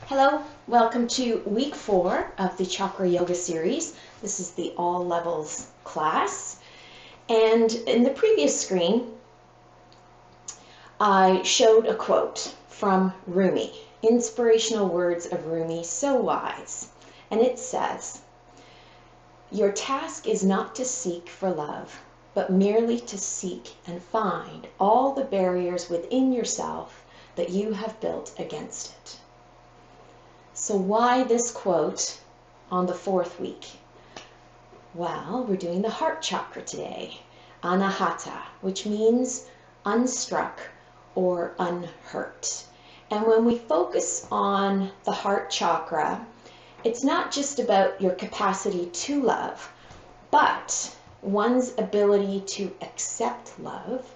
Hello, welcome to week 4 of the Chakra Yoga Series. This is the all levels class. And in the previous screen, I showed a quote from Rumi, inspirational words of Rumi, so wise. And it says, "Your task is not to seek for love, but merely to seek and find all the barriers within yourself that you have built against it." So why this quote on the 4th week? Well, we're doing the Heart Chakra today, Anahata, which means unstruck or unhurt. And when we focus on the Heart Chakra, it's not just about your capacity to love, but one's ability to accept love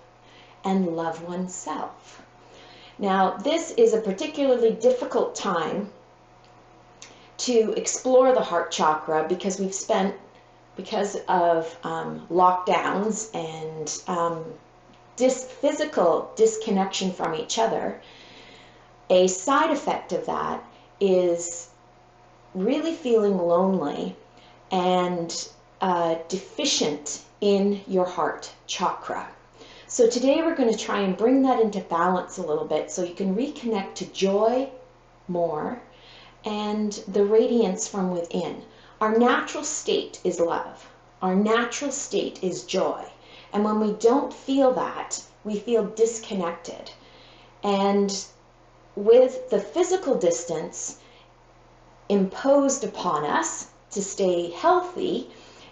and love oneself. Now, this is a particularly difficult time to explore the Heart Chakra because we've spent, because of lockdowns and physical disconnection from each other, a side effect of that is really feeling lonely and deficient in your Heart Chakra. So today we're going to try and bring that into balance a little bit so you can reconnect to joy more and the radiance from within. Our natural state is love. Our natural state is joy. And when we don't feel that, we feel disconnected. And with the physical distance imposed upon us to stay healthy,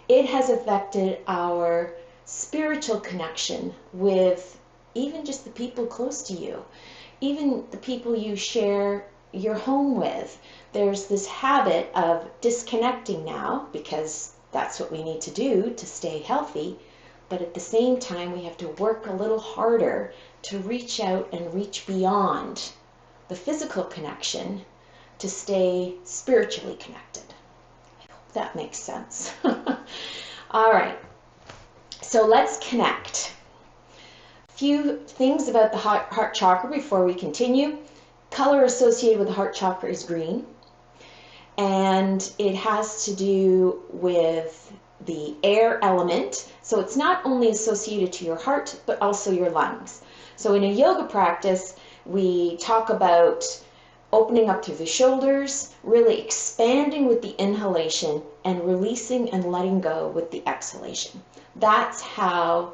it has affected our spiritual connection with even just the people close to you, even the people you share your home with. There's this habit of disconnecting now because that's what we need to do to stay healthy, but at the same time we have to work a little harder to reach out and reach beyond the physical connection to stay spiritually connected. I hope that makes sense. All right, so let's connect. A few things about the Heart Chakra before we continue. Color associated with the Heart Chakra is green, and it has to do with the air element. So it's not only associated to your heart, but also your lungs. So in a yoga practice, we talk about opening up through the shoulders, really expanding with the inhalation, and releasing and letting go with the exhalation. That's how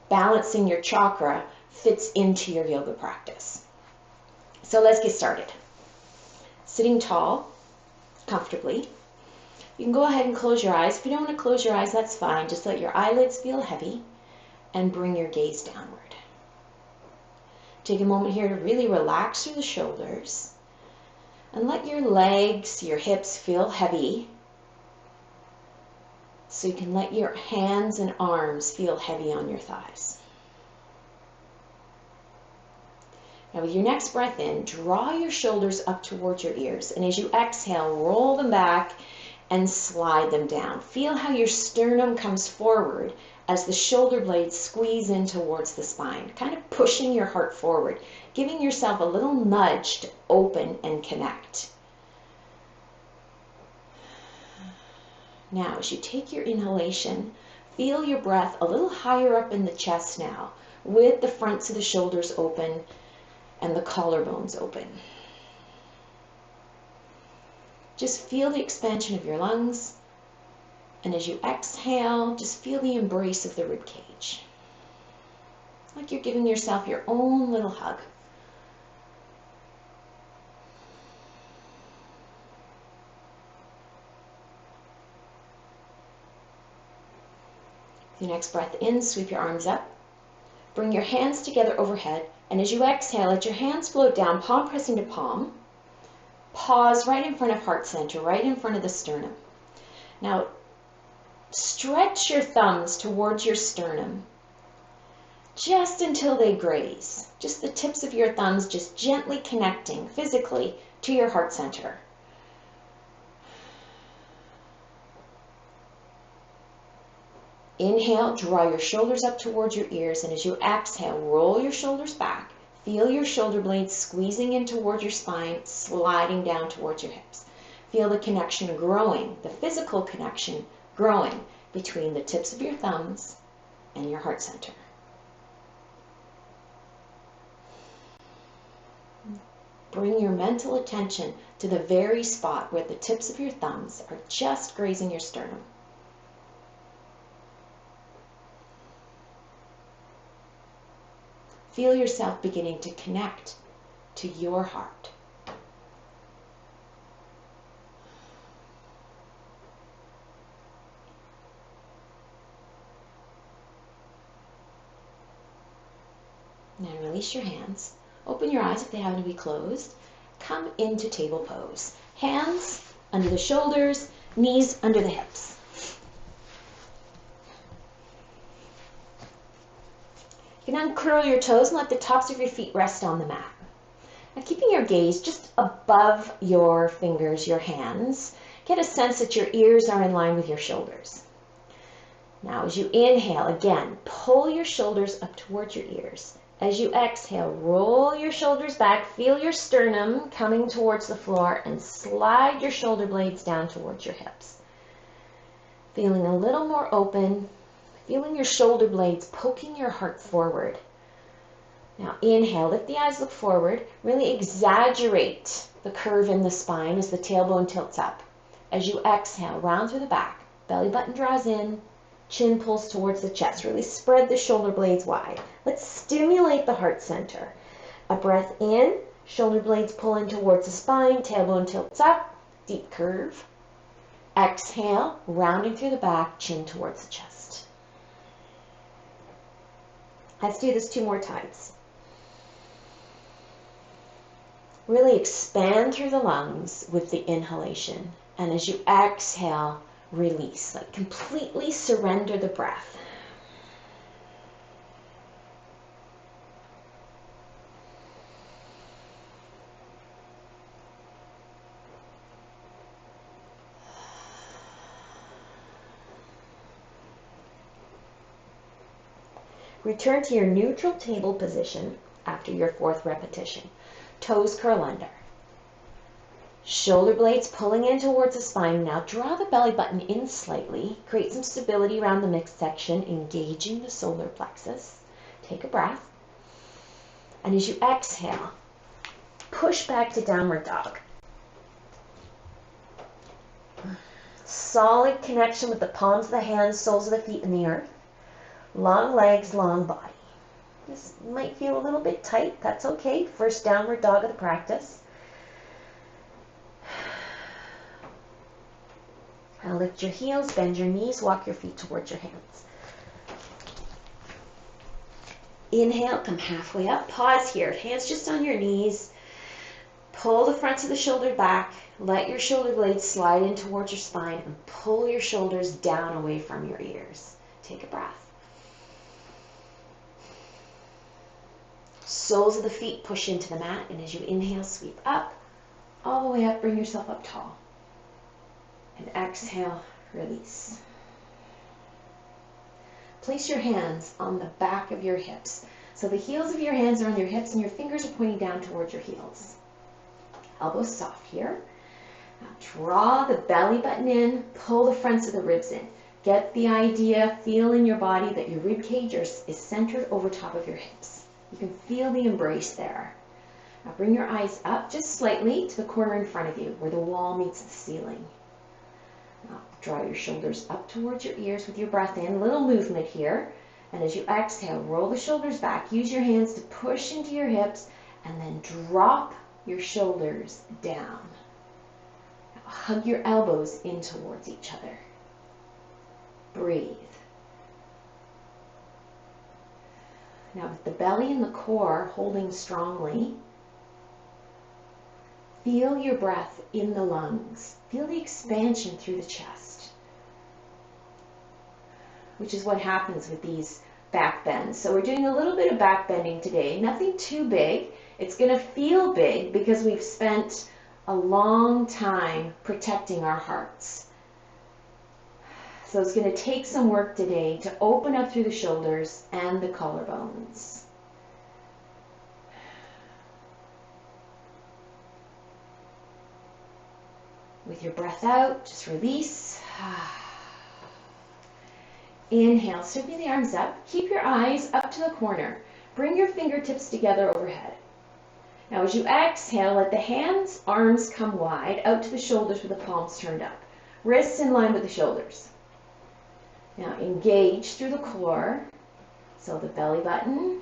balancing your chakra fits into your yoga practice. So let's get started. Sitting tall, comfortably. You can go ahead and close your eyes. If you don't want to close your eyes, that's fine. Just let your eyelids feel heavy and bring your gaze downward. Take a moment here to really relax through the shoulders and let your legs, your hips feel heavy, so you can let your hands and arms feel heavy on your thighs. Now with your next breath in, draw your shoulders up towards your ears, and as you exhale, roll them back and slide them down. Feel how your sternum comes forward as the shoulder blades squeeze in towards the spine, kind of pushing your heart forward, giving yourself a little nudge to open and connect. Now, as you take your inhalation, feel your breath a little higher up in the chest now, with the fronts of the shoulders open and the collarbones open. Just feel the expansion of your lungs, and as you exhale, just feel the embrace of the rib cage. It's like you're giving yourself your own little hug. With your next breath in, sweep your arms up. Bring your hands together overhead, and as you exhale, let your hands float down, palm pressing to palm. Pause right in front of heart center, right in front of the sternum. Now, stretch your thumbs towards your sternum just until they graze. Just the tips of your thumbs just gently connecting physically to your heart center. Inhale, draw your shoulders up towards your ears, and as you exhale, roll your shoulders back. Feel your shoulder blades squeezing in toward your spine, sliding down towards your hips. Feel the connection growing, the physical connection growing between the tips of your thumbs and your heart center. Bring your mental attention to the very spot where the tips of your thumbs are just grazing your sternum. Feel yourself beginning to connect to your heart. Now release your hands. Open your eyes if they happen to be closed. Come into table pose. Hands under the shoulders, knees under the hips. You can uncurl your toes and let the tops of your feet rest on the mat. Now keeping your gaze just above your fingers, your hands, get a sense that your ears are in line with your shoulders. Now as you inhale, again, pull your shoulders up towards your ears. As you exhale, roll your shoulders back, feel your sternum coming towards the floor, and slide your shoulder blades down towards your hips. Feeling a little more open, feeling your shoulder blades poking your heart forward. Now inhale, lift the eyes, look forward, really exaggerate the curve in the spine as the tailbone tilts up. As you exhale, round through the back, belly button draws in, chin pulls towards the chest. Really spread the shoulder blades wide. Let's stimulate the heart center. A breath in, shoulder blades pull in towards the spine, tailbone tilts up, deep curve. Exhale, rounding through the back, chin towards the chest. Let's do this 2 more times. Really expand through the lungs with the inhalation. And as you exhale, release. Like completely surrender the breath. Return to your neutral table position after your 4th repetition. Toes curl under. Shoulder blades pulling in towards the spine. Now draw the belly button in slightly. Create some stability around the midsection, engaging the solar plexus. Take a breath. And as you exhale, push back to downward dog. Solid connection with the palms of the hands, soles of the feet, and the earth. Long legs, long body. This might feel a little bit tight. That's okay. First downward dog of the practice. Now lift your heels, bend your knees, walk your feet towards your hands. Inhale, come halfway up. Pause here. Hands just on your knees. Pull the fronts of the shoulder back. Let your shoulder blades slide in towards your spine and pull your shoulders down away from your ears. Take a breath. Soles of the feet push into the mat, and as you inhale, sweep up, all the way up, bring yourself up tall. And exhale, release. Place your hands on the back of your hips. So the heels of your hands are on your hips and your fingers are pointing down towards your heels. Elbows soft here. Now draw the belly button in, pull the fronts of the ribs in. Get the idea, feel in your body that your rib cage is centered over top of your hips. You can feel the embrace there. Now bring your eyes up just slightly to the corner in front of you where the wall meets the ceiling. Now draw your shoulders up towards your ears with your breath in. A little movement here. And as you exhale, roll the shoulders back. Use your hands to push into your hips and then drop your shoulders down. Now hug your elbows in towards each other. Breathe. Now with the belly and the core holding strongly, feel your breath in the lungs. Feel the expansion through the chest, which is what happens with these back bends. So we're doing a little bit of back bending today. Nothing too big. It's going to feel big because we've spent a long time protecting our hearts. So it's going to take some work today to open up through the shoulders and the collarbones. With your breath out, just release. Inhale, sweeping the arms up. Keep your eyes up to the corner. Bring your fingertips together overhead. Now as you exhale, let the hands, arms come wide out to the shoulders with the palms turned up. Wrists in line with the shoulders. Now engage through the core. So the belly button,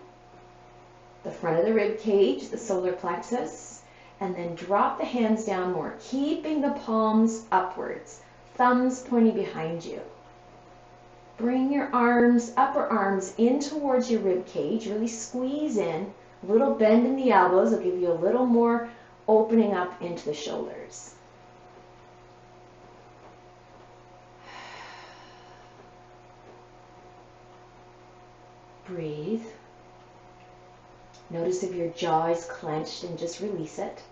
the front of the rib cage, the solar plexus, and then drop the hands down more, keeping the palms upwards, thumbs pointing behind you. Bring your arms, upper arms in towards your rib cage, really squeeze in, a little bend in the elbows will give you a little more opening up into the shoulders. Breathe. Notice if your jaw is clenched and just release it.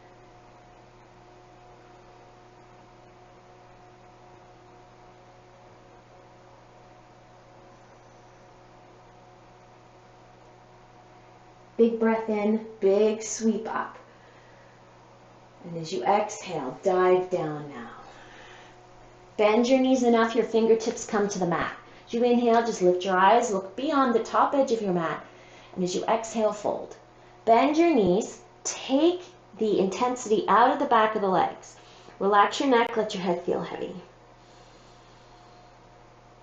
Big breath in, big sweep up. And as you exhale, dive down now. Bend your knees enough your fingertips come to the mat. As you inhale, just lift your eyes, look beyond the top edge of your mat. And as you exhale, fold. Bend your knees, take the intensity out of the back of the legs. Relax your neck, let your head feel heavy.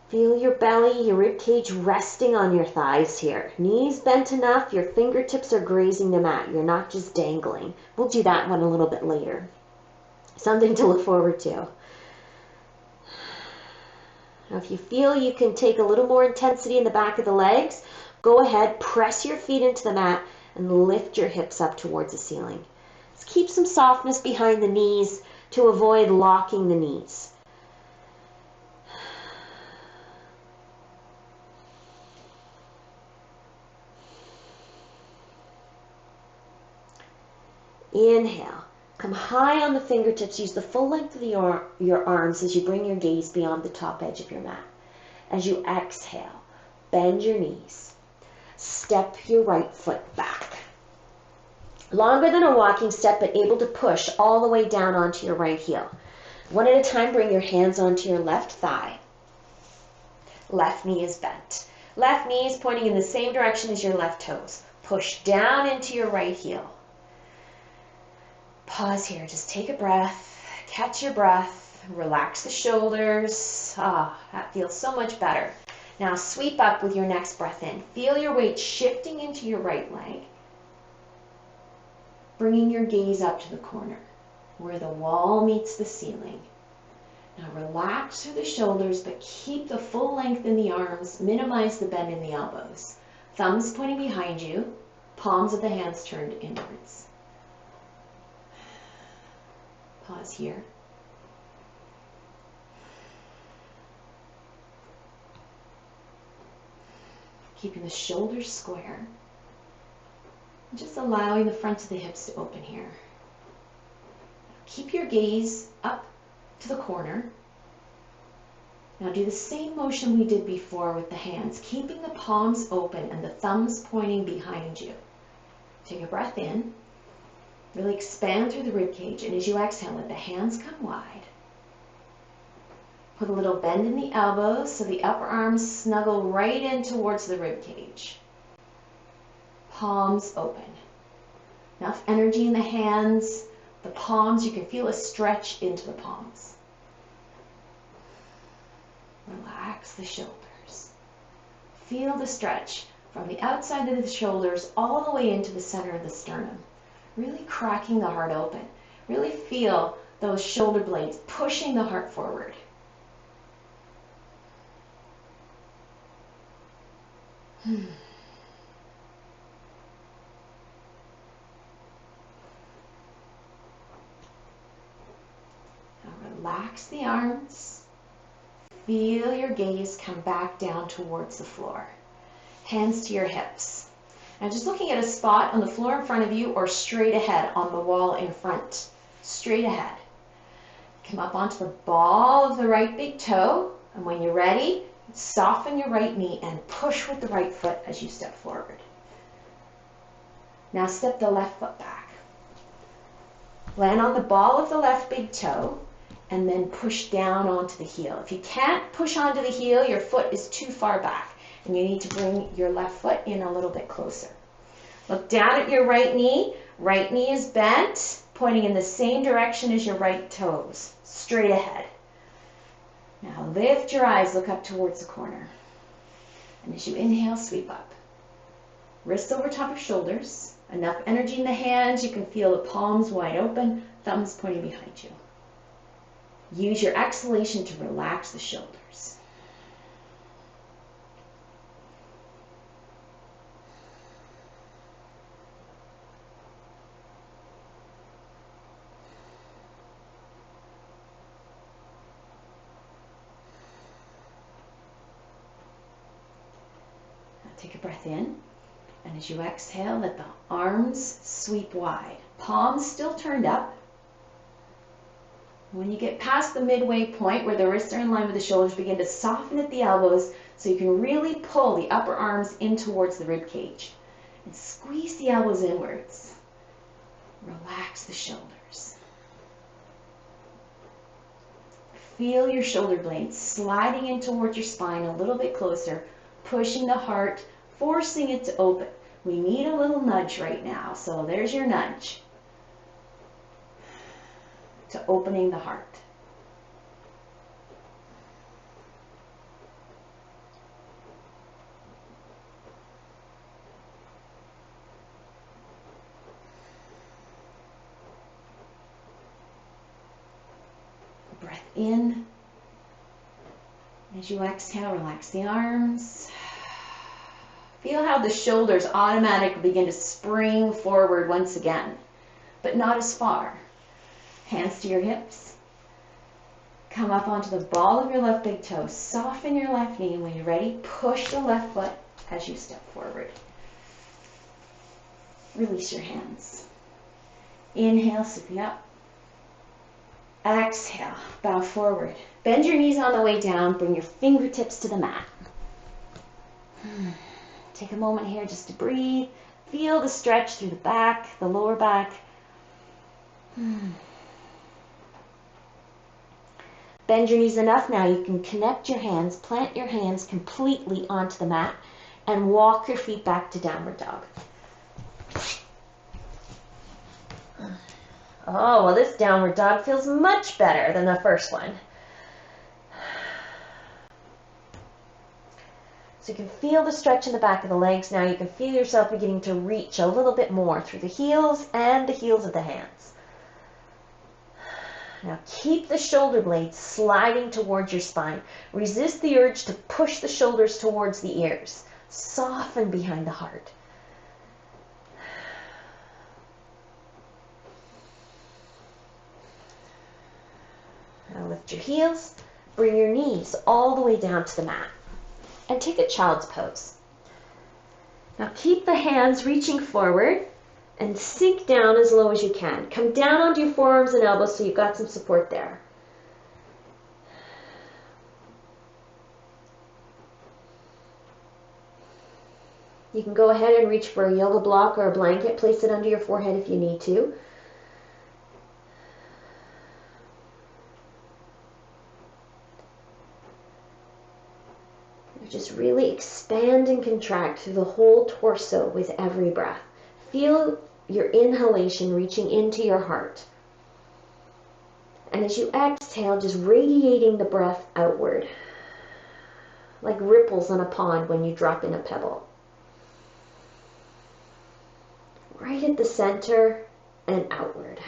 Feel your belly, your rib cage resting on your thighs here. Knees bent enough, your fingertips are grazing the mat. You're not just dangling. We'll do that one a little bit later. Something to look forward to. Now if you feel you can take a little more intensity in the back of the legs, go ahead, press your feet into the mat and lift your hips up towards the ceiling. Just keep some softness behind the knees to avoid locking the knees. Inhale. Come high on the fingertips. Use the full length of your arms as you bring your gaze beyond the top edge of your mat. As you exhale, bend your knees. Step your right foot back. Longer than a walking step, but able to push all the way down onto your right heel. One at a time, bring your hands onto your left thigh. Left knee is bent. Left knee is pointing in the same direction as your left toes. Push down into your right heel. Pause here, just take a breath, catch your breath, relax the shoulders. That feels so much better. Now sweep up with your next breath in. Feel your weight shifting into your right leg, bringing your gaze up to the corner where the wall meets the ceiling. Now relax through the shoulders, but keep the full length in the arms, minimize the bend in the elbows. Thumbs pointing behind you, palms of the hands turned inwards. Pause here. Keeping the shoulders square. Just allowing the fronts of the hips to open here. Keep your gaze up to the corner. Now do the same motion we did before with the hands, keeping the palms open and the thumbs pointing behind you. Take a breath in. Really expand through the rib cage, and as you exhale, let the hands come wide. Put a little bend in the elbows so the upper arms snuggle right in towards the rib cage. Palms open. Enough energy in the hands, the palms, you can feel a stretch into the palms. Relax the shoulders. Feel the stretch from the outside of the shoulders all the way into the center of the sternum. Really cracking the heart open. Really feel those shoulder blades pushing the heart forward. Now relax the arms. Feel your gaze come back down towards the floor. Hands to your hips. Now just looking at a spot on the floor in front of you or straight ahead on the wall in front. Straight ahead. Come up onto the ball of the right big toe, and when you're ready, soften your right knee and push with the right foot as you step forward. Now step the left foot back. Land on the ball of the left big toe. and then push down onto the heel. If you can't push onto the heel, your foot is too far back, and you need to bring your left foot in a little bit closer. Look down at your right knee. Right knee is bent, pointing in the same direction as your right toes, straight ahead. Now lift your eyes, look up towards the corner. And as you inhale, sweep up. Wrists over top of shoulders. Enough energy in the hands, you can feel the palms wide open, thumbs pointing behind you. Use your exhalation to relax the shoulders. Now take a breath in, and as you exhale, let the arms sweep wide. Palms still turned up. When you get past the midway point where the wrists are in line with the shoulders, begin to soften at the elbows so you can really pull the upper arms in towards the rib cage. And squeeze the elbows inwards. Relax the shoulders. Feel your shoulder blades sliding in towards your spine a little bit closer, pushing the heart, forcing it to open. We need a little nudge right now, so there's your nudge to opening the heart. Breath in. As you exhale, relax the arms. Feel how the shoulders automatically begin to spring forward once again, but not as far. Hands to your hips. Come up onto the ball of your left big toe. Soften your left knee, and when you're ready, push the left foot as you step forward. Release your hands. Inhale, scooping up. Exhale, bow forward. Bend your knees on the way down. Bring your fingertips to the mat. Take a moment here just to breathe. Feel the stretch through the back, the lower back. Bend your knees enough now. You can connect your hands, plant your hands completely onto the mat, and walk your feet back to downward dog. Oh, well, this downward dog feels much better than the first one. So you can feel the stretch in the back of the legs now. You can feel yourself beginning to reach a little bit more through the heels and the heels of the hands. Now keep the shoulder blades sliding towards your spine. Resist the urge to push the shoulders towards the ears. Soften behind the heart. Now lift your heels. Bring your knees all the way down to the mat. And take a child's pose. Now keep the hands reaching forward and sink down as low as you can. Come down onto your forearms and elbows so you've got some support there. You can go ahead and reach for a yoga block or a blanket. Place it under your forehead if you need to. Just really expand and contract through the whole torso with every breath. Feel your inhalation reaching into your heart. And as you exhale, just radiating the breath outward, like ripples on a pond when you drop in a pebble. Right at the center and outward.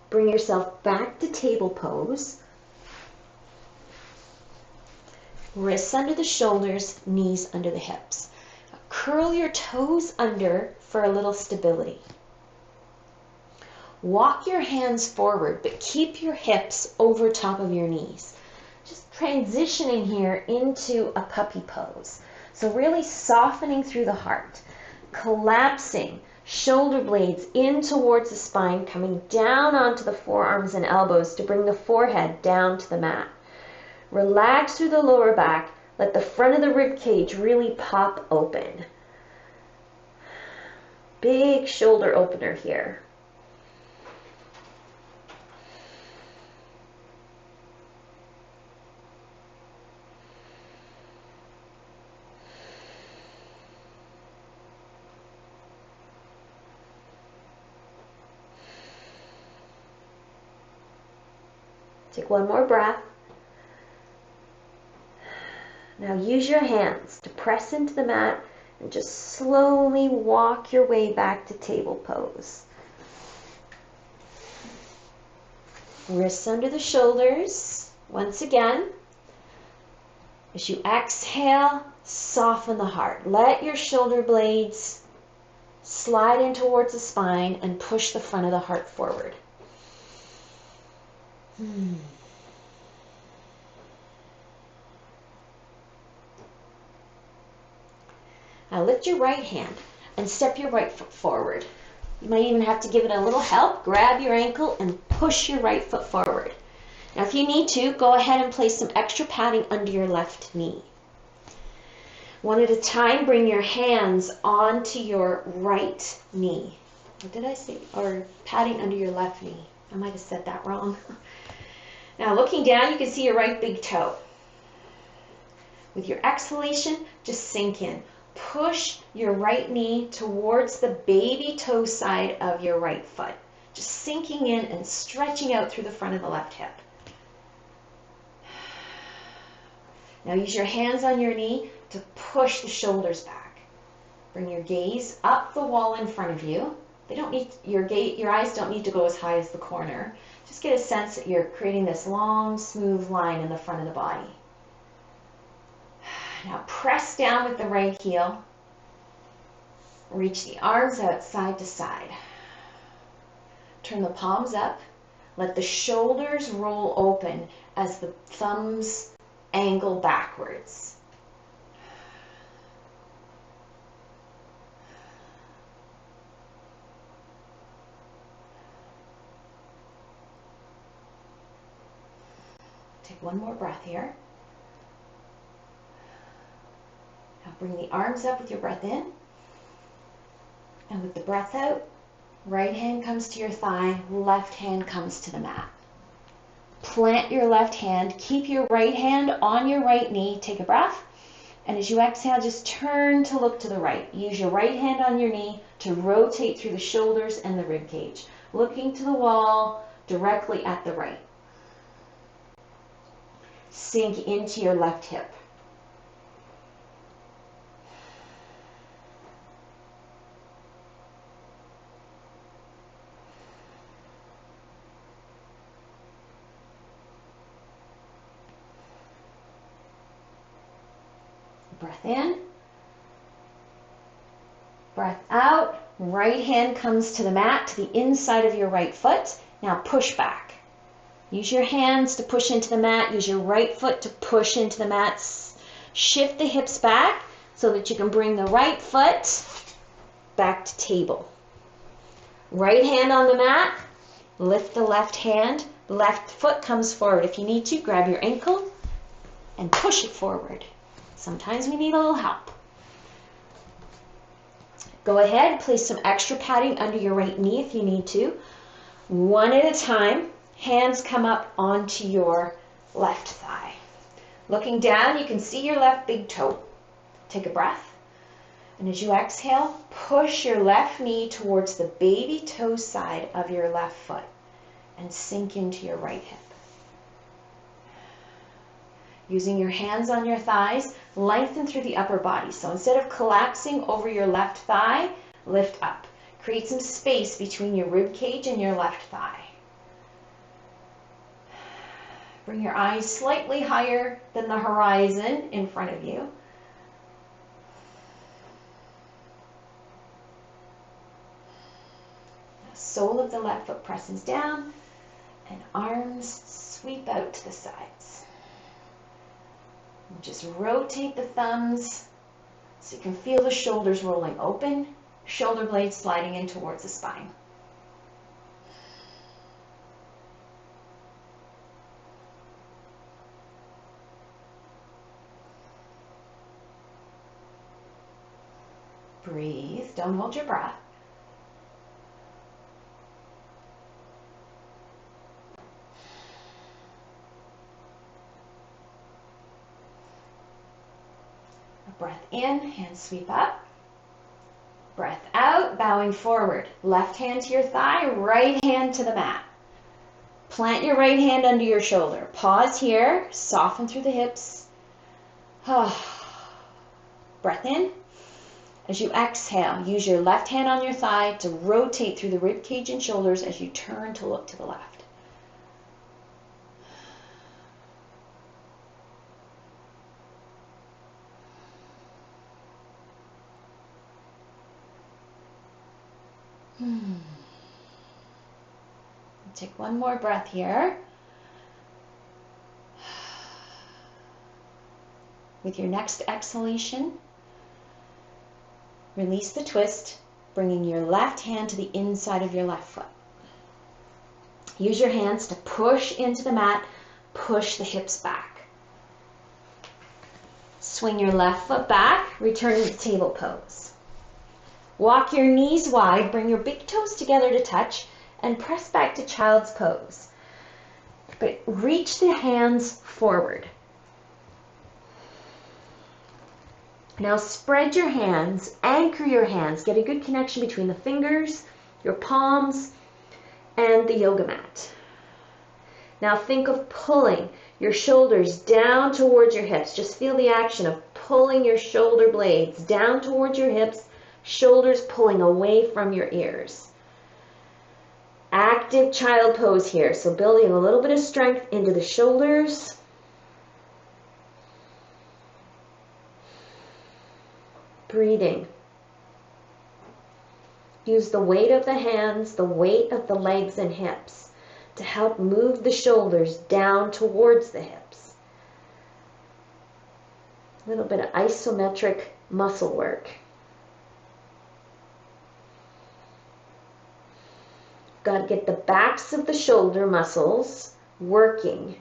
Bring yourself back to table pose. Wrists under the shoulders, knees under the hips. Curl your toes under for a little stability. Walk your hands forward, but keep your hips over top of your knees. Just transitioning here into a puppy pose. So really softening through the heart, collapsing shoulder blades in towards the spine, coming down onto the forearms and elbows to bring the forehead down to the mat. Relax through the lower back, Let the front of the rib cage really pop open. Big shoulder opener here. Take one more breath. Now use your hands to press into the mat and just slowly walk your way back to table pose. Wrists under the shoulders. Once again, as you exhale, soften the heart. Let your shoulder blades slide in towards the spine and push the front of the heart forward. Now lift your right hand and step your right foot forward. You might even have to give it a little help. Grab your ankle and push your right foot forward. Now if you need to, go ahead and place some extra padding under your left knee. One at a time, bring your hands onto your right knee. What did I say? Or padding under your left knee. I might have said that wrong. Now looking down, you can see your right big toe. With your exhalation, just sink in. Push your right knee towards the baby toe side of your right foot. Just sinking in and stretching out through the front of the left hip. Now use your hands on your knee to push the shoulders back. Bring your gaze up the wall in front of you. They don't need your eyes don't need to go as high as the corner. Just get a sense that you're creating this long, smooth line in the front of the body. Now press down with the right heel. Reach the arms out side to side. Turn the palms up. Let the shoulders roll open as the thumbs angle backwards. Take one more breath here. Now bring the arms up with your breath in. And with the breath out, right hand comes to your thigh, left hand comes to the mat. Plant your left hand, keep your right hand on your right knee, take a breath. And as you exhale, just turn to look to the right. Use your right hand on your knee to rotate through the shoulders and the rib cage, looking to the wall directly at the right. Sink into your left hip. Breath in, breath out, right hand comes to the mat, to the inside of your right foot. Now push back. Use your hands to push into the mat, use your right foot to push into the mat. Shift the hips back so that you can bring the right foot back to table. Right hand on the mat, lift the left hand, left foot comes forward. If you need to, grab your ankle and push it forward. Sometimes we need a little help. Go ahead, place some extra padding under your right knee if you need to. One at a time, hands come up onto your left thigh. Looking down, you can see your left big toe. Take a breath. And as you exhale, push your left knee towards the baby toe side of your left foot and sink into your right hip. Using your hands on your thighs, lengthen through the upper body. So instead of collapsing over your left thigh, lift up. Create some space between your rib cage and your left thigh. Bring your eyes slightly higher than the horizon in front of you. The sole of the left foot presses down and arms sweep out to the sides. Just rotate the thumbs so you can feel the shoulders rolling open, shoulder blades sliding in towards the spine. Breathe. Don't hold your breath. A breath in, hands sweep up. Breath out, bowing forward. Left hand to your thigh, right hand to the mat. Plant your right hand under your shoulder. Pause here, soften through the hips. Breath in. As you exhale, use your left hand on your thigh to rotate through the rib cage and shoulders as you turn to look to the left. Take one more breath here. With your next exhalation, release the twist, bringing your left hand to the inside of your left foot. Use your hands to push into the mat, push the hips back. Swing your left foot back, returning to table pose. Walk your knees wide, bring your big toes together to touch, and press back to child's pose. But reach the hands forward. Now spread your hands, anchor your hands, get a good connection between the fingers, your palms, and the yoga mat. Now think of pulling your shoulders down towards your hips. Just feel the action of pulling your shoulder blades down towards your hips, shoulders pulling away from your ears. Active child pose here, so building a little bit of strength into the shoulders. Breathing. Use the weight of the hands, the weight of the legs and hips to help move the shoulders down towards the hips. A little bit of isometric muscle work. Got to get the backs of the shoulder muscles working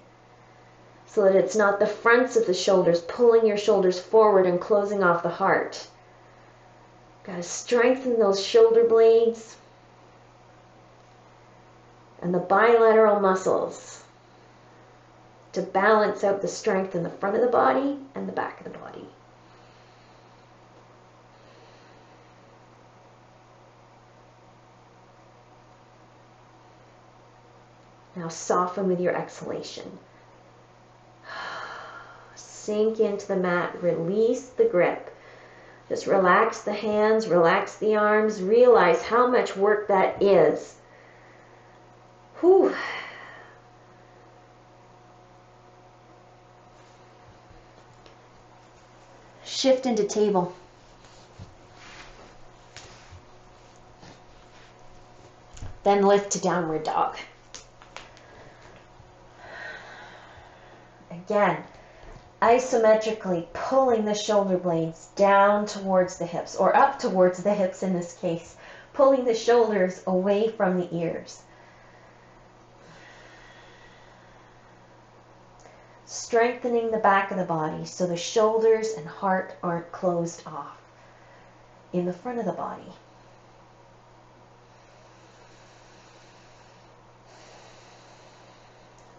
so that it's not the fronts of the shoulders pulling your shoulders forward and closing off the heart. Got to strengthen those shoulder blades and the bilateral muscles to balance out the strength in the front of the body and the back of the body. Now soften with your exhalation. Sink into the mat, release the grip. Just relax the hands, relax the arms, realize how much work that is. Whew. Shift into table. Then lift to downward dog. Again, isometrically pulling the shoulder blades down towards the hips, or up towards the hips in this case, pulling the shoulders away from the ears. Strengthening the back of the body so the shoulders and heart aren't closed off in the front of the body.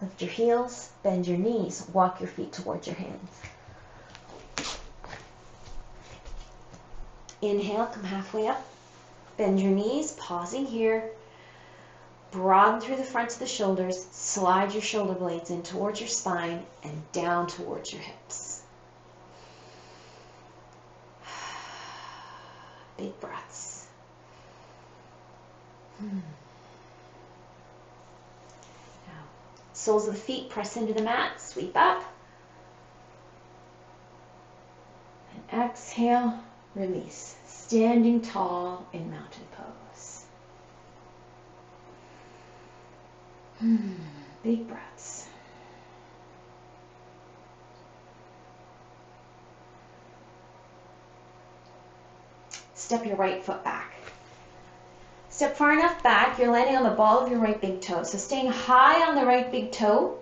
Lift your heels, bend your knees, walk your feet towards your hands. Inhale, come halfway up, bend your knees, pausing here. Broaden through the fronts of the shoulders, slide your shoulder blades in towards your spine and down towards your hips. Big breaths. Soles of the feet press into the mat, sweep up. And exhale, release. Standing tall in mountain pose. Big breaths. Step your right foot back. Step far enough back, you're landing on the ball of your right big toe. So staying high on the right big toe,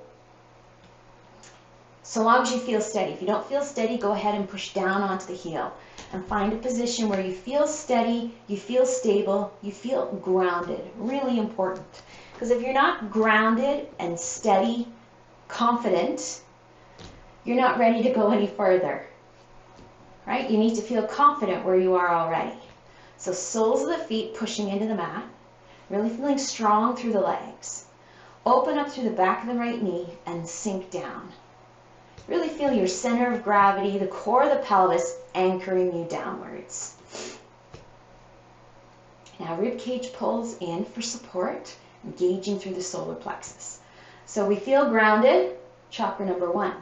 so long as you feel steady. If you don't feel steady, go ahead and push down onto the heel. and find a position where you feel steady, you feel stable, you feel grounded. Really important. Because if you're not grounded and steady, confident, you're not ready to go any further. Right? You need to feel confident where you are already. So soles of the feet pushing into the mat, really feeling strong through the legs. Open up through the back of the right knee and sink down. Really feel your center of gravity, the core of the pelvis, anchoring you downwards. Now rib cage pulls in for support, engaging through the solar plexus. So we feel grounded, chakra number 1.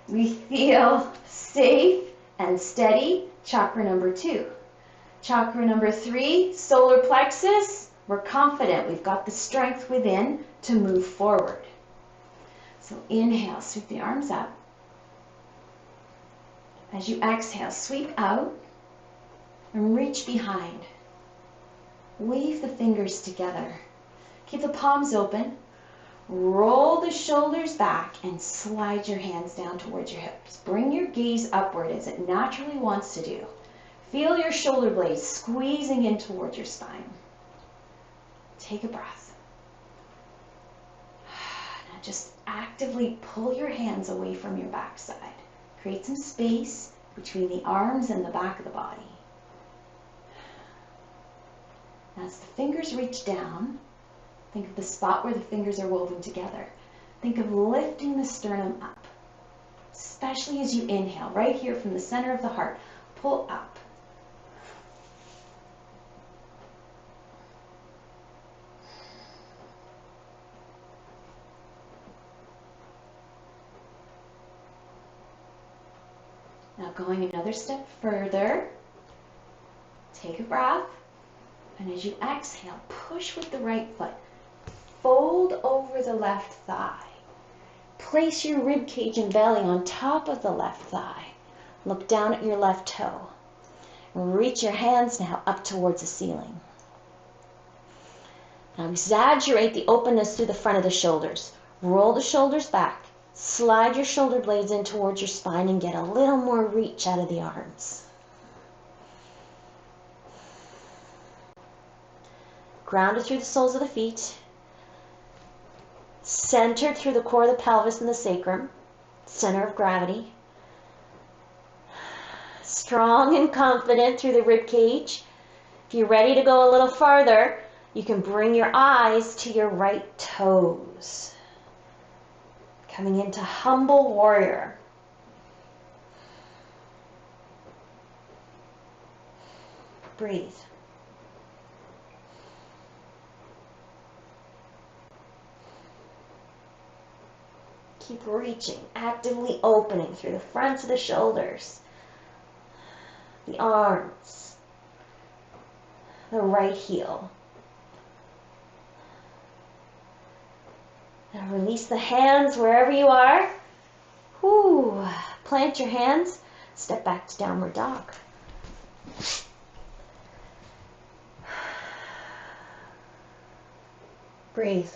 We feel safe and steady, chakra number 2. Chakra number 3, solar plexus, we're confident. We've got the strength within to move forward. So inhale, sweep the arms up. As you exhale, sweep out and reach behind. Weave the fingers together. Keep the palms open. Roll the shoulders back and slide your hands down towards your hips. Bring your gaze upward as it naturally wants to do. Feel your shoulder blades squeezing in towards your spine. Take a breath. Now just actively pull your hands away from your backside. Create some space between the arms and the back of the body. Now as the fingers reach down, think of the spot where the fingers are woven together. Think of lifting the sternum up, especially as you inhale, right here from the center of the heart. Pull up. Now going another step further, take a breath, and as you exhale, push with the right foot. Fold over the left thigh. Place your rib cage and belly on top of the left thigh. Look down at your left toe. Reach your hands now up towards the ceiling. Now exaggerate the openness through the front of the shoulders. Roll the shoulders back. Slide your shoulder blades in towards your spine and get a little more reach out of the arms. Grounded through the soles of the feet. Centered through the core of the pelvis and the sacrum. Center of gravity. Strong and confident through the rib cage. If you're ready to go a little farther, you can bring your eyes to your right toes. Coming into humble warrior. Breathe. Keep reaching, actively opening through the fronts of the shoulders, the arms, the right heel. Now release the hands wherever you are. Whew. Plant your hands. Step back to downward dog. Breathe.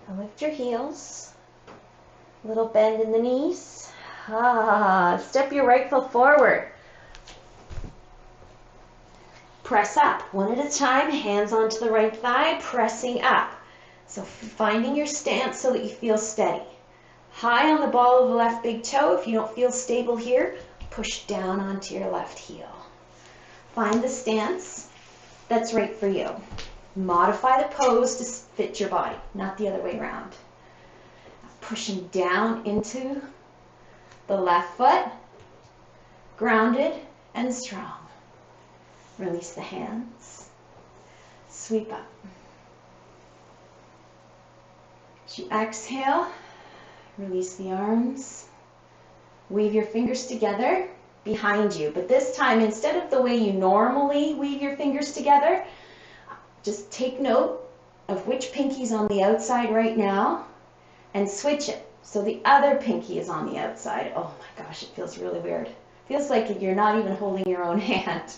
Now lift your heels. A little bend in the knees. Step your right foot forward. Press up, one at a time, hands onto the right thigh, pressing up. So finding your stance so that you feel steady. High on the ball of the left big toe. If you don't feel stable here, push down onto your left heel. Find the stance that's right for you. Modify the pose to fit your body, not the other way around. Pushing down into the left foot, grounded and strong. Release the hands. Sweep up. As you exhale, release the arms. Weave your fingers together behind you. But this time, instead of the way you normally weave your fingers together, just take note of which pinky's on the outside right now and switch it. So the other pinky is on the outside. Oh my gosh, it feels really weird. It feels like you're not even holding your own hand.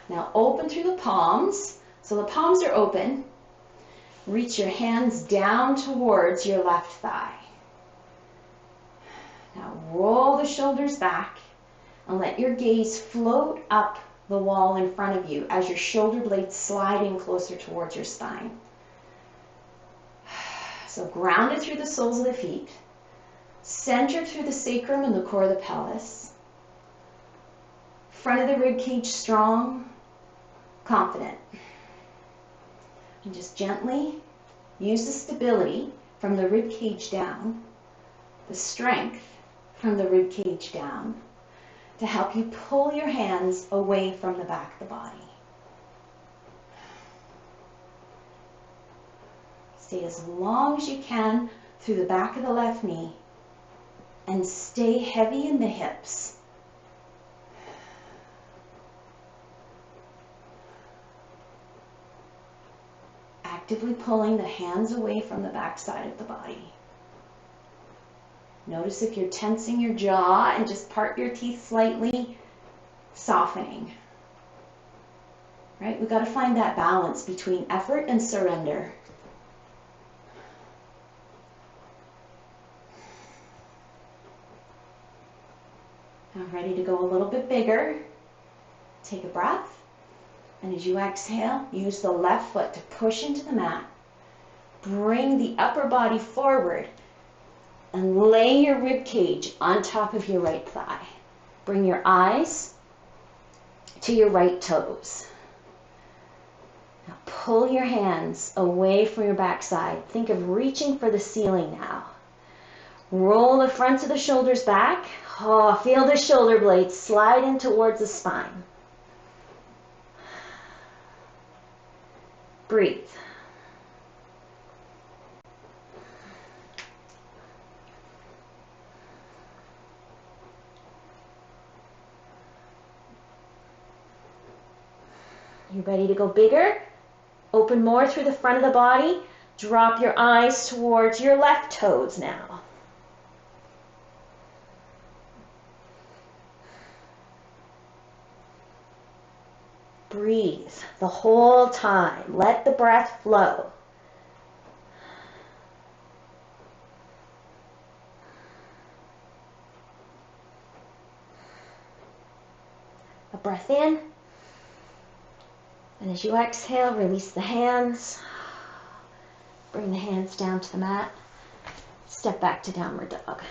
Now open through the palms. So the palms are open. Reach your hands down towards your left thigh. Now roll the shoulders back and let your gaze float up the wall in front of you as your shoulder blades slide in closer towards your spine. So grounded through the soles of the feet, centered through the sacrum and the core of the pelvis, front of the rib cage strong, confident. And just gently use the stability from the rib cage down, the strength from the rib cage down, to help you pull your hands away from the back of the body. Stay as long as you can through the back of the left knee and stay heavy in the hips. Actively pulling the hands away from the back side of the body. Notice if you're tensing your jaw and just part your teeth slightly, softening. Right? We've got to find that balance between effort and surrender. Now ready to go a little bit bigger. Take a breath. And as you exhale, use the left foot to push into the mat. Bring the upper body forward and lay your rib cage on top of your right thigh. Bring your eyes to your right toes. Now pull your hands away from your backside. Think of reaching for the ceiling now. Roll the fronts of the shoulders back. Oh, feel the shoulder blades slide in towards the spine. Breathe. You ready to go bigger? Open more through the front of the body. Drop your eyes towards your left toes now. Breathe the whole time. Let the breath flow. A breath in. And as you exhale, release the hands. Bring the hands down to the mat. Step back to downward dog.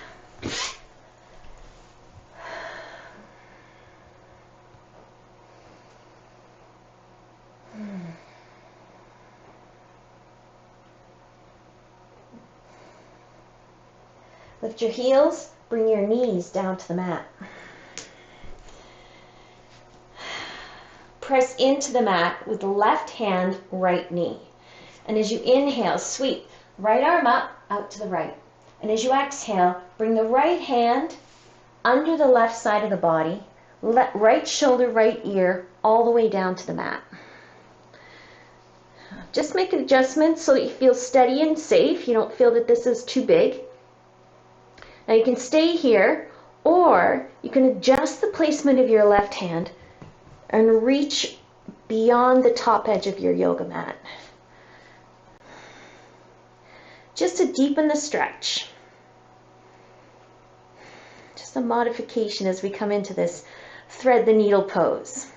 Lift your heels, bring your knees down to the mat. Press into the mat with left hand, right knee. And as you inhale, sweep right arm up, out to the right. And as you exhale, bring the right hand under the left side of the body, right shoulder, right ear, all the way down to the mat. Just make adjustments so that you feel steady and safe. You don't feel that this is too big. Now you can stay here, or you can adjust the placement of your left hand and reach beyond the top edge of your yoga mat. Just to deepen the stretch. Just a modification as we come into this thread the needle pose.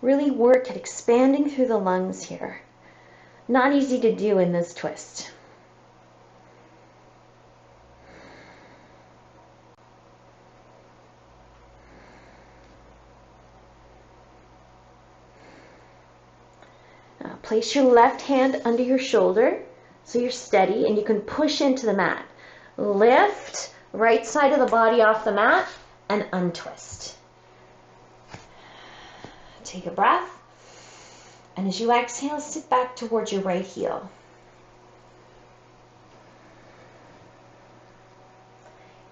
Really work at expanding through the lungs here. Not easy to do in this twist. Now place your left hand under your shoulder so you're steady and you can push into the mat. Lift right side of the body off the mat and untwist. Take a breath. And as you exhale, sit back towards your right heel.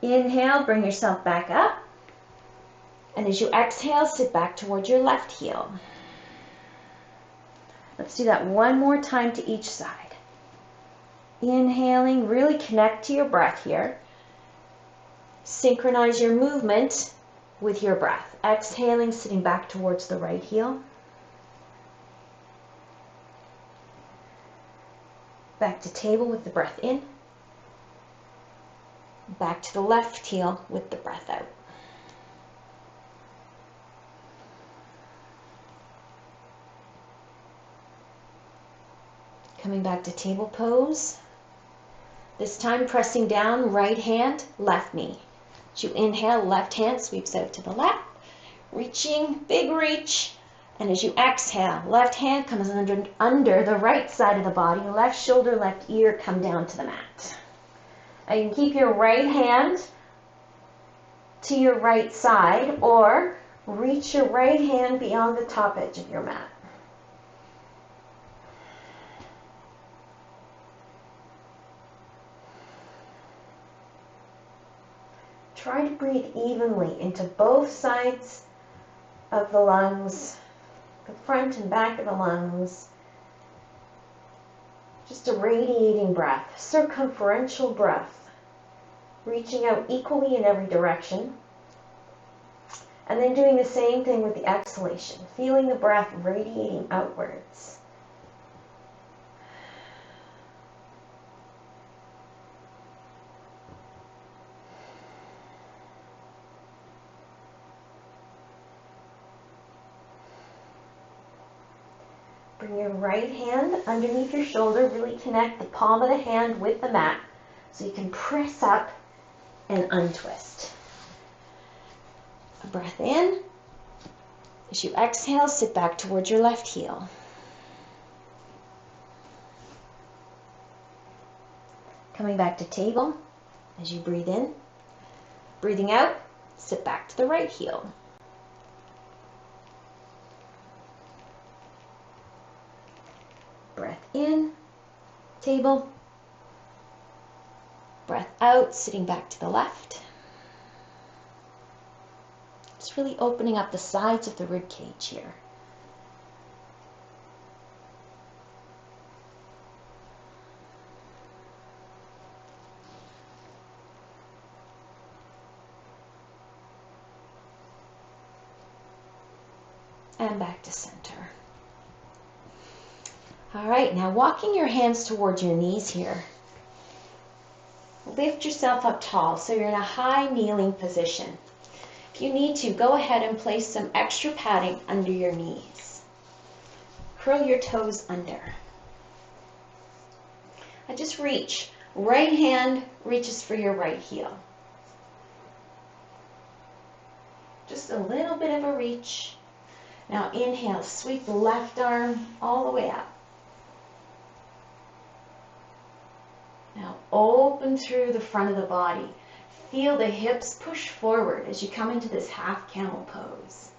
Inhale, bring yourself back up. And as you exhale, sit back towards your left heel. Let's do that one more time to each side. Inhaling, really connect to your breath here. Synchronize your movement with your breath. Exhaling, sitting back towards the right heel. Back to table with the breath in. Back to the left heel with the breath out. Coming back to table pose. This time pressing down, right hand, left knee. As you inhale, left hand sweeps out to the left, reaching, big reach. And as you exhale, left hand comes under the right side of the body, left shoulder, left ear come down to the mat. Now you can keep your right hand to your right side or reach your right hand beyond the top edge of your mat. Try to breathe evenly into both sides of the lungs, the front and back of the lungs. Just a radiating breath, circumferential breath, reaching out equally in every direction. And then doing the same thing with the exhalation, feeling the breath radiating outwards. Bring your right hand underneath your shoulder. Really connect the palm of the hand with the mat so you can press up and untwist. A breath in. As you exhale, sit back towards your left heel. Coming back to table as you breathe in. Breathing out, sit back to the right heel. Breath in, table. Breath out, sitting back to the left. Just really opening up the sides of the rib cage here. And back to center. All right, now walking your hands towards your knees here. Lift yourself up tall so you're in a high kneeling position. If you need to, go ahead and place some extra padding under your knees. Curl your toes under. And just reach. Right hand reaches for your right heel. Just a little bit of a reach. Now inhale, sweep the left arm all the way up. Now open through the front of the body. Feel the hips push forward as you come into this half camel pose.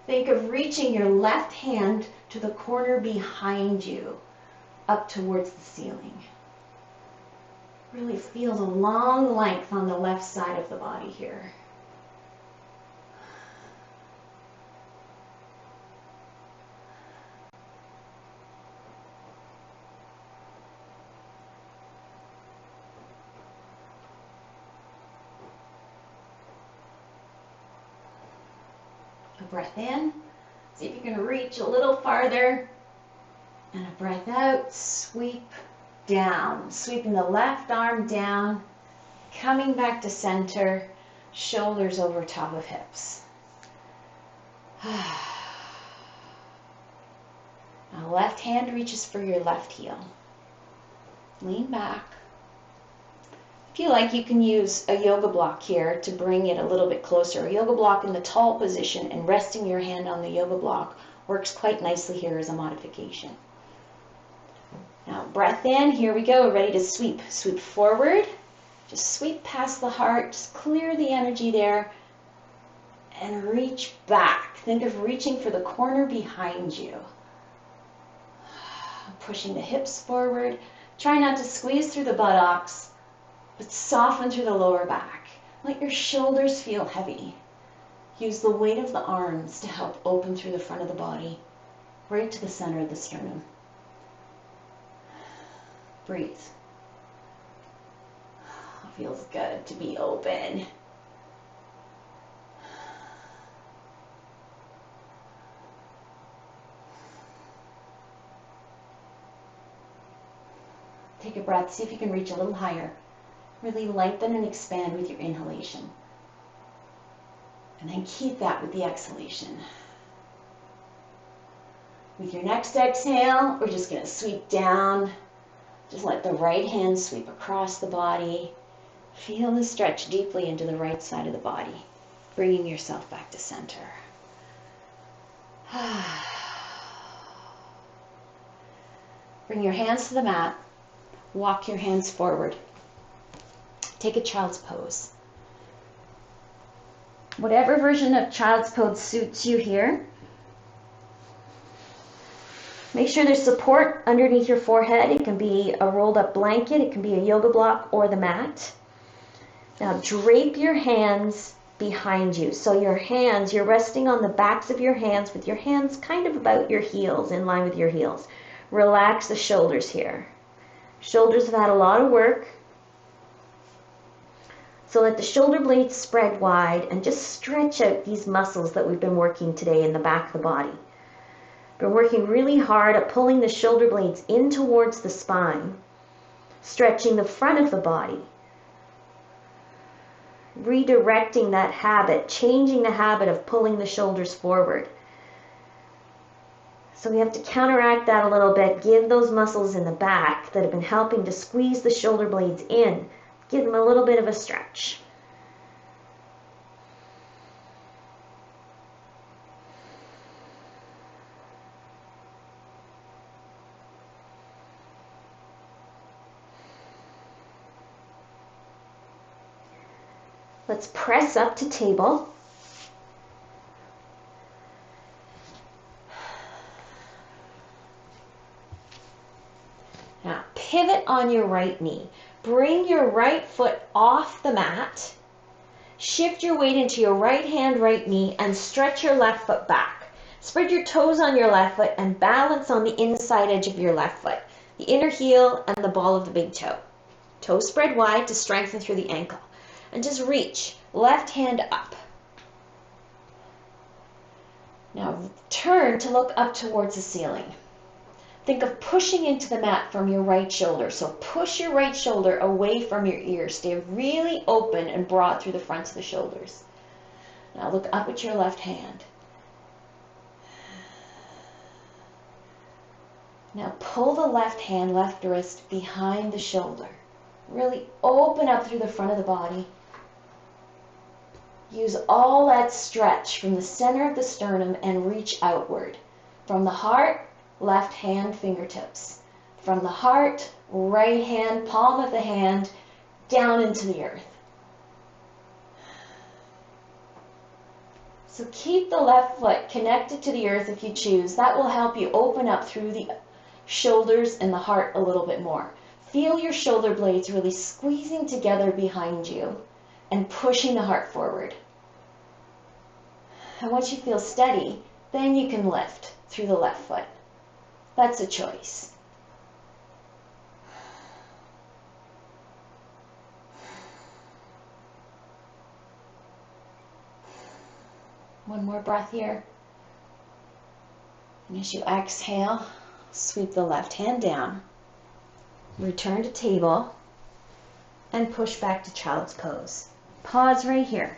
Think of reaching your left hand to the corner behind you, up towards the ceiling. Really feel the long length on the left side of the body here. A breath in, see if you can reach a little farther, and a breath out, sweep down, sweeping the left arm down, coming back to center, shoulders over top of hips. Now left hand reaches for your left heel. Lean back. If you like, you can use a yoga block here to bring it a little bit closer. A yoga block in the tall position and resting your hand on the yoga block works quite nicely here as a modification. Now breath in, here we go, ready to sweep. Sweep forward, just sweep past the heart, just clear the energy there, and reach back. Think of reaching for the corner behind you. Pushing the hips forward. Try not to squeeze through the buttocks, but soften through the lower back. Let your shoulders feel heavy. Use the weight of the arms to help open through the front of the body, right to the center of the sternum. Breathe. Feels good to be open. Take a breath, see if you can reach a little higher. Really lengthen and expand with your inhalation. And then keep that with the exhalation. With your next exhale, we're just going to sweep down. Just let the right hand sweep across the body. Feel the stretch deeply into the right side of the body, bringing yourself back to center. Bring your hands to the mat. Walk your hands forward. Take a child's pose. Whatever version of child's pose suits you here. Make sure there's support underneath your forehead. It can be a rolled up blanket, it can be a yoga block or the mat. Now drape your hands behind you. So your hands, you're resting on the backs of your hands with your hands kind of about your heels, in line with your heels. Relax the shoulders here. Shoulders have had a lot of work. So let the shoulder blades spread wide and just stretch out these muscles that we've been working today in the back of the body. We're working really hard at pulling the shoulder blades in towards the spine, stretching the front of the body, redirecting that habit, changing the habit of pulling the shoulders forward. So we have to counteract that a little bit, give those muscles in the back that have been helping to squeeze the shoulder blades in, give them a little bit of a stretch. Let's press up to table. Now pivot on your right knee. Bring your right foot off the mat. Shift your weight into your right hand, right knee, and stretch your left foot back. Spread your toes on your left foot and balance on the inside edge of your left foot, the inner heel and the ball of the big toe. Toes spread wide to strengthen through the ankle. And just reach, left hand up. Now turn to look up towards the ceiling. Think of pushing into the mat from your right shoulder. So push your right shoulder away from your ear. Stay really open and broad through the fronts of the shoulders. Now look up at your left hand. Now pull the left hand, left wrist behind the shoulder. Really open up through the front of the body. Use all that stretch from the center of the sternum and reach outward. From the heart, left hand fingertips. From the heart, right hand, palm of the hand, down into the earth. So keep the left foot connected to the earth if you choose. That will help you open up through the shoulders and the heart a little bit more. Feel your shoulder blades really squeezing together behind you and pushing the heart forward. And once you feel steady, then you can lift through the left foot. That's a choice. One more breath here. And as you exhale, sweep the left hand down. Return to table and push back to child's pose. Pause right here.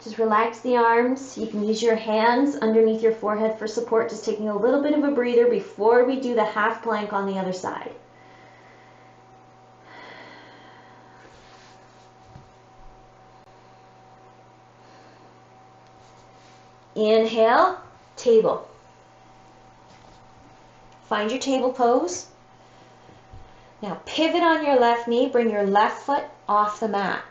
Just relax the arms. You can use your hands underneath your forehead for support, just taking a little bit of a breather before we do the half plank on the other side. Inhale, table. Find your table pose. Now pivot on your left knee, bring your left foot off the mat.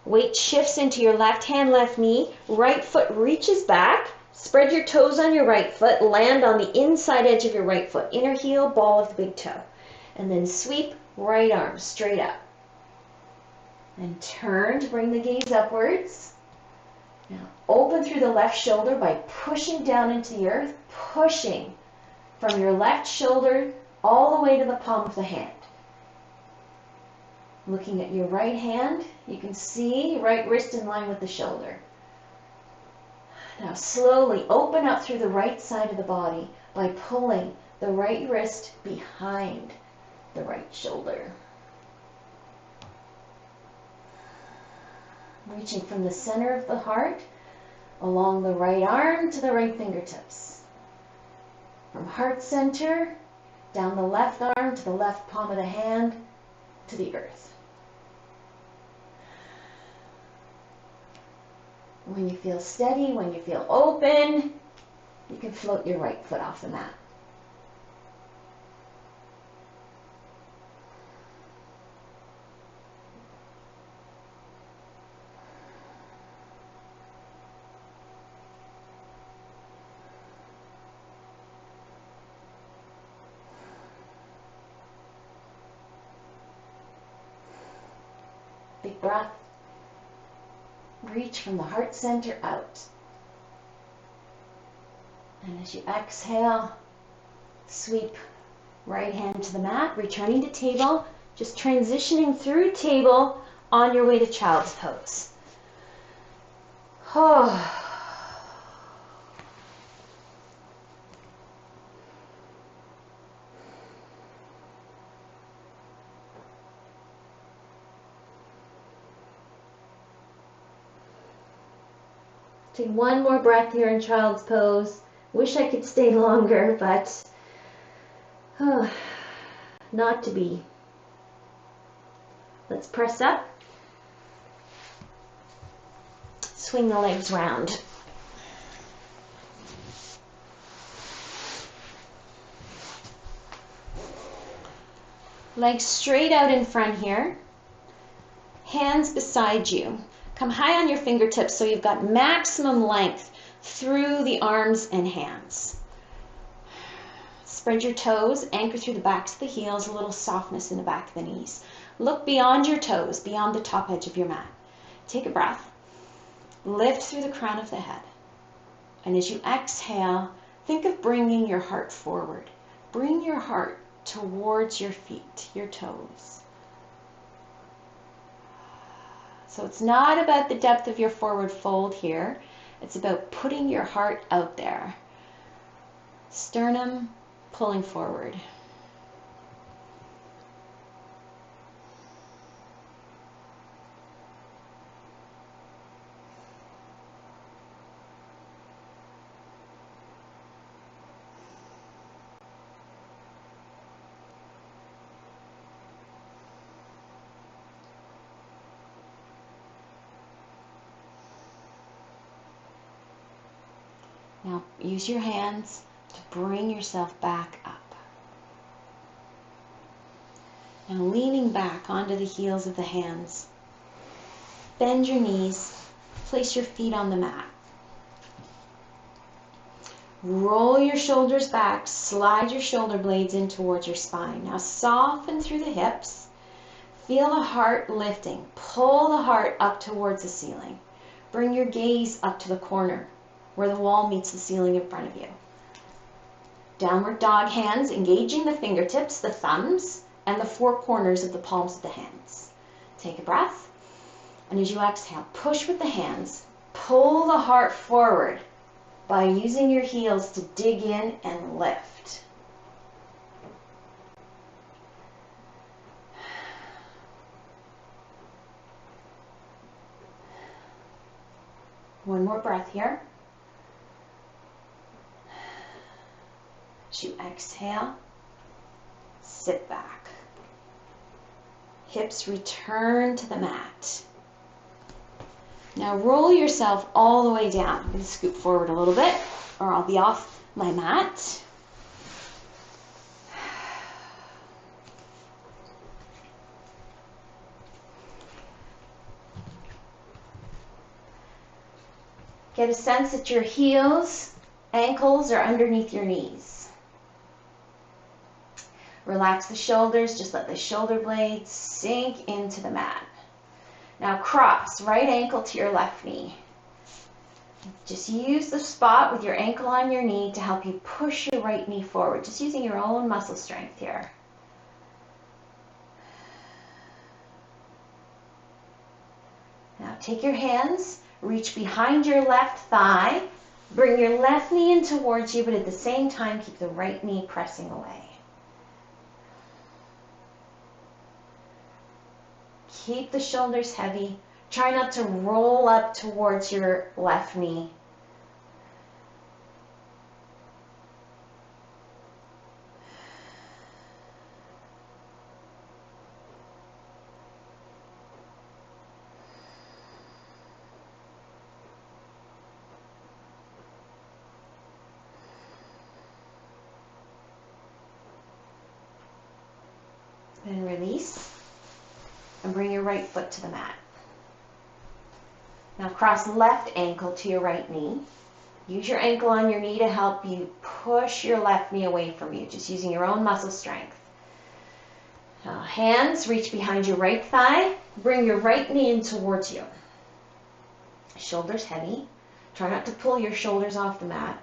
Weight shifts into your left hand, left knee. Right foot reaches back. Spread your toes on your right foot. Land on the inside edge of your right foot. Inner heel, ball of the big toe. And then sweep right arm straight up. And turn to bring the gaze upwards. Now open through the left shoulder by pushing down into the earth. Pushing from your left shoulder all the way to the palm of the hand. Looking at your right hand, you can see right wrist in line with the shoulder. Now slowly open up through the right side of the body by pulling the right wrist behind the right shoulder. Reaching from the center of the heart along the right arm to the right fingertips. From heart center, down the left arm to the left palm of the hand to the earth. When you feel steady, when you feel open, you can float your right foot off the mat. Big breath. Reach from the heart center out. And as you exhale, sweep right hand to the mat, returning to table, just transitioning through table on your way to child's pose. Oh. Take one more breath here in child's pose. Wish I could stay longer, but not to be. Let's press up. Swing the legs round. Legs straight out in front here. Hands beside you. Come high on your fingertips so you've got maximum length through the arms and hands. Spread your toes, anchor through the backs of the heels, a little softness in the back of the knees. Look beyond your toes, beyond the top edge of your mat. Take a breath. Lift through the crown of the head. And as you exhale, think of bringing your heart forward. Bring your heart towards your feet, your toes. So it's not about the depth of your forward fold here. It's about putting your heart out there. Sternum pulling forward. Now use your hands to bring yourself back up. Now leaning back onto the heels of the hands, bend your knees, place your feet on the mat. Roll your shoulders back, slide your shoulder blades in towards your spine. Now soften through the hips, feel the heart lifting. Pull the heart up towards the ceiling. Bring your gaze up to the corner where the wall meets the ceiling in front of you. Downward dog hands, engaging the fingertips, the thumbs, and the four corners of the palms of the hands. Take a breath, and as you exhale, push with the hands. Pull the heart forward by using your heels to dig in and lift. One more breath here. As you exhale, sit back. Hips return to the mat. Now roll yourself all the way down. I'm going to scoot forward a little bit or I'll be off my mat. Get a sense that your heels, ankles are underneath your knees. Relax the shoulders, just let the shoulder blades sink into the mat. Now cross right ankle to your left knee. Just use the spot with your ankle on your knee to help you push your right knee forward, just using your own muscle strength here. Now take your hands, reach behind your left thigh, Bring your left knee in towards you, but at the same time, keep the right knee pressing away. Keep the shoulders heavy. Try not to roll up towards your left knee. Then release and bring your right foot to the mat. Now cross left ankle to your right knee. Use your ankle on your knee to help you push your left knee away from you, just using your own muscle strength. Now, hands reach behind your right thigh. Bring your right knee in towards you. Shoulders heavy. Try not to pull your shoulders off the mat.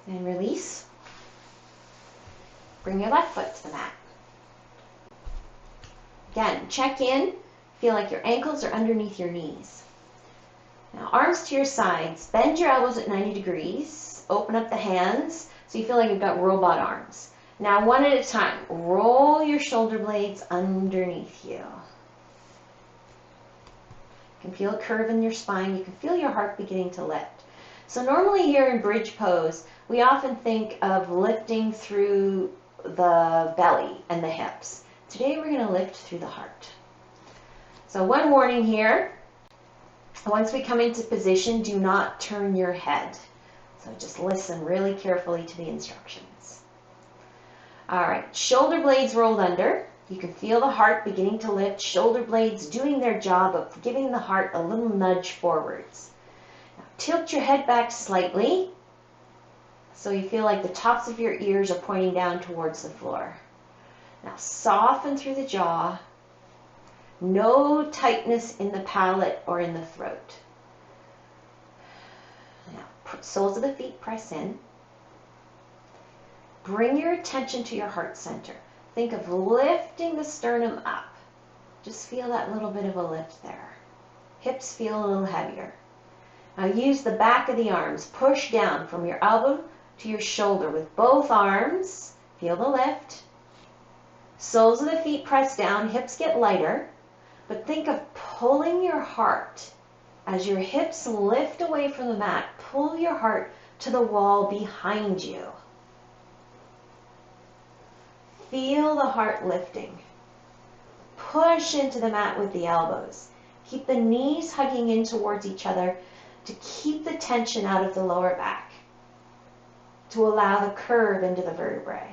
And release. Bring your left foot to the mat. Again, check in. Feel like your ankles are underneath your knees. Now, arms to your sides. Bend your elbows at 90 degrees. Open up the hands so you feel like you've got robot arms. Now, one at a time. Roll your shoulder blades underneath you. You can feel a curve in your spine. You can feel your heart beginning to lift. So normally here in bridge pose, we often think of lifting through the belly and the hips. Today we're going to lift through the heart. So one warning here, once we come into position, do not turn your head. So just listen really carefully to the instructions. All right, shoulder blades rolled under. You can feel the heart beginning to lift, shoulder blades doing their job of giving the heart a little nudge forwards. Now, tilt your head back slightly so you feel like the tops of your ears are pointing down towards the floor. Now soften through the jaw. No tightness in the palate or in the throat. Now, soles of the feet press in. Bring your attention to your heart center. Think of lifting the sternum up. Just feel that little bit of a lift there. Hips feel a little heavier. Now use the back of the arms. Push down from your elbow to your shoulder with both arms. Feel the lift. Soles of the feet press down. Hips get lighter. But think of pulling your heart. As your hips lift away from the mat, pull your heart to the wall behind you. Feel the heart lifting. Push into the mat with the elbows. Keep the knees hugging in towards each other to keep the tension out of the lower back, to allow the curve into the vertebrae.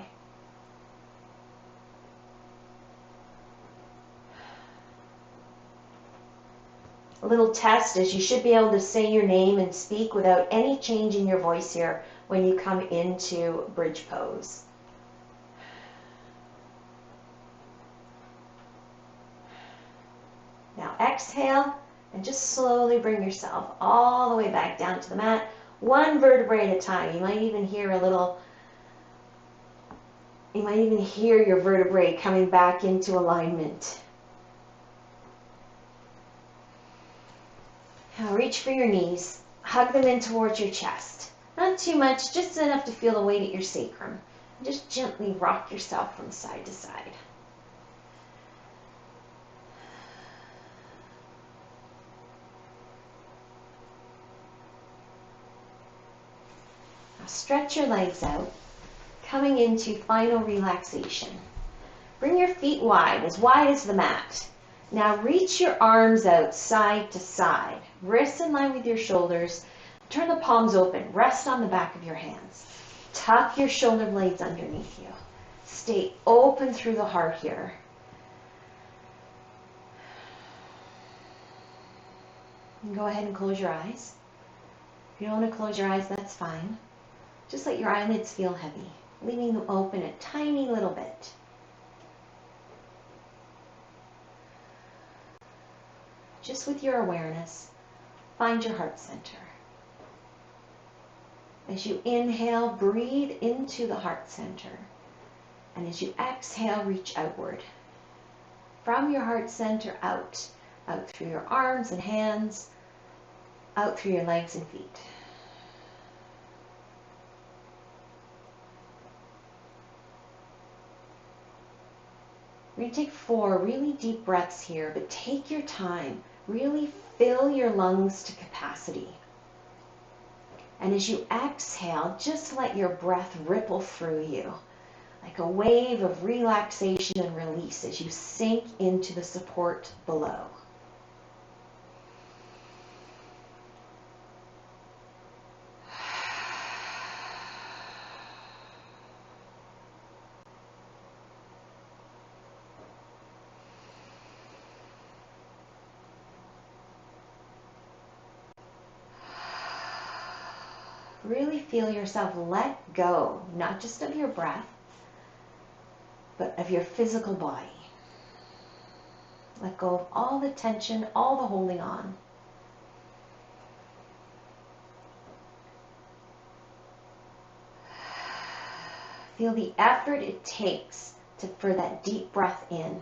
A little test is you should be able to say your name and speak without any change in your voice here when you come into bridge pose. Now exhale and just slowly bring yourself all the way back down to the mat, one vertebrae at a time. You might even hear your vertebrae coming back into alignment. Now reach for your knees, hug them in towards your chest. Not too much, just enough to feel the weight at your sacrum. And just gently rock yourself from side to side. Now stretch your legs out, coming into final relaxation. Bring your feet wide as the mat. Now reach your arms out side to side, wrists in line with your shoulders. Turn the palms open, rest on the back of your hands. Tuck your shoulder blades underneath you. Stay open through the heart here. And go ahead and close your eyes. If you don't want to close your eyes, that's fine. Just let your eyelids feel heavy, leaving them open a tiny little bit. just with your awareness, find your heart center. As you inhale, breathe into the heart center. And as you exhale, reach outward. From your heart center out through your arms and hands, out through your legs and feet. We're going to take 4 really deep breaths here, but take your time. Really fill your lungs to capacity. And as you exhale, just let your breath ripple through you, like a wave of relaxation and release as you sink into the support below. Really feel yourself let go, not just of your breath, but of your physical body. Let go of all the tension, all the holding on. Feel the effort it takes for that deep breath in.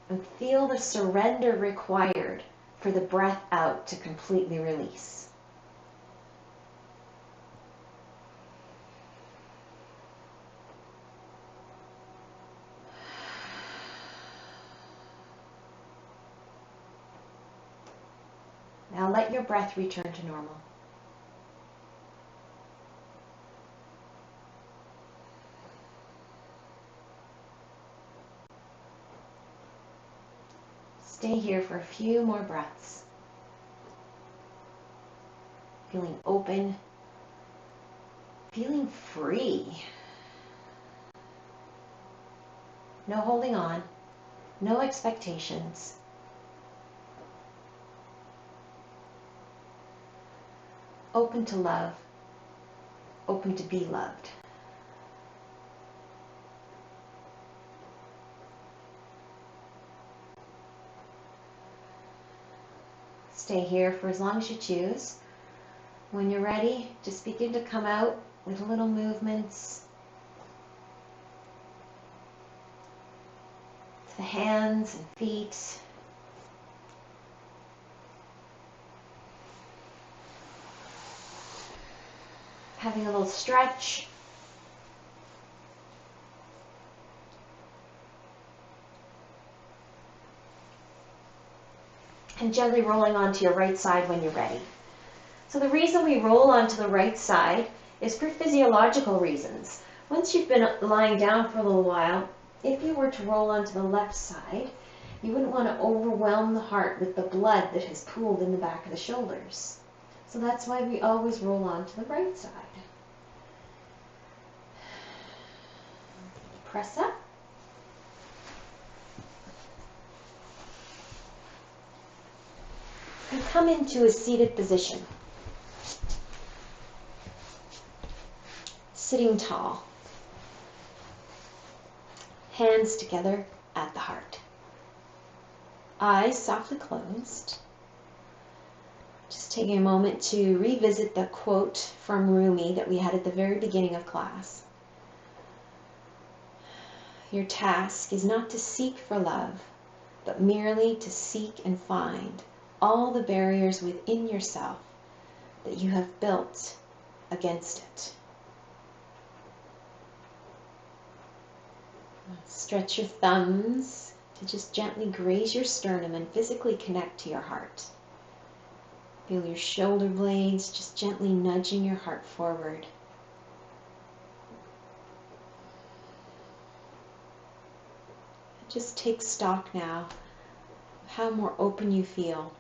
And feel the surrender required for the breath out to completely release. Now let your breath return to normal. Stay here for a few more breaths. Feeling open, feeling free. No holding on, no expectations. Open to love, open to be loved. Stay here for as long as you choose. When you're ready, just begin to come out with little movements to the hands and feet. Having a little stretch. And gently rolling onto your right side when you're ready. So the reason we roll onto the right side is for physiological reasons. Once you've been lying down for a little while, if you were to roll onto the left side, you wouldn't want to overwhelm the heart with the blood that has pooled in the back of the shoulders. So that's why we always roll onto the right side. Press up. And come into a seated position. Sitting tall. Hands together at the heart. Eyes softly closed. Just taking a moment to revisit the quote from Rumi that we had at the very beginning of class. Your task is not to seek for love, but merely to seek and find all the barriers within yourself that you have built against it. Stretch your thumbs to just gently graze your sternum and physically connect to your heart. Feel your shoulder blades just gently nudging your heart forward. Just take stock now of how more open you feel.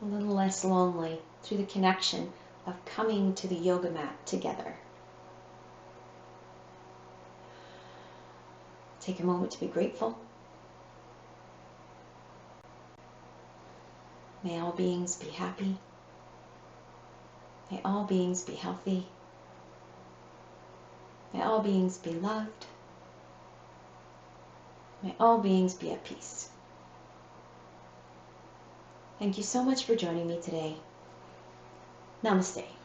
A little less lonely through the connection of coming to the yoga mat together. Take a moment to be grateful. May all beings be happy. May all beings be healthy. May all beings be loved. May all beings be at peace. Thank you so much for joining me today. Namaste.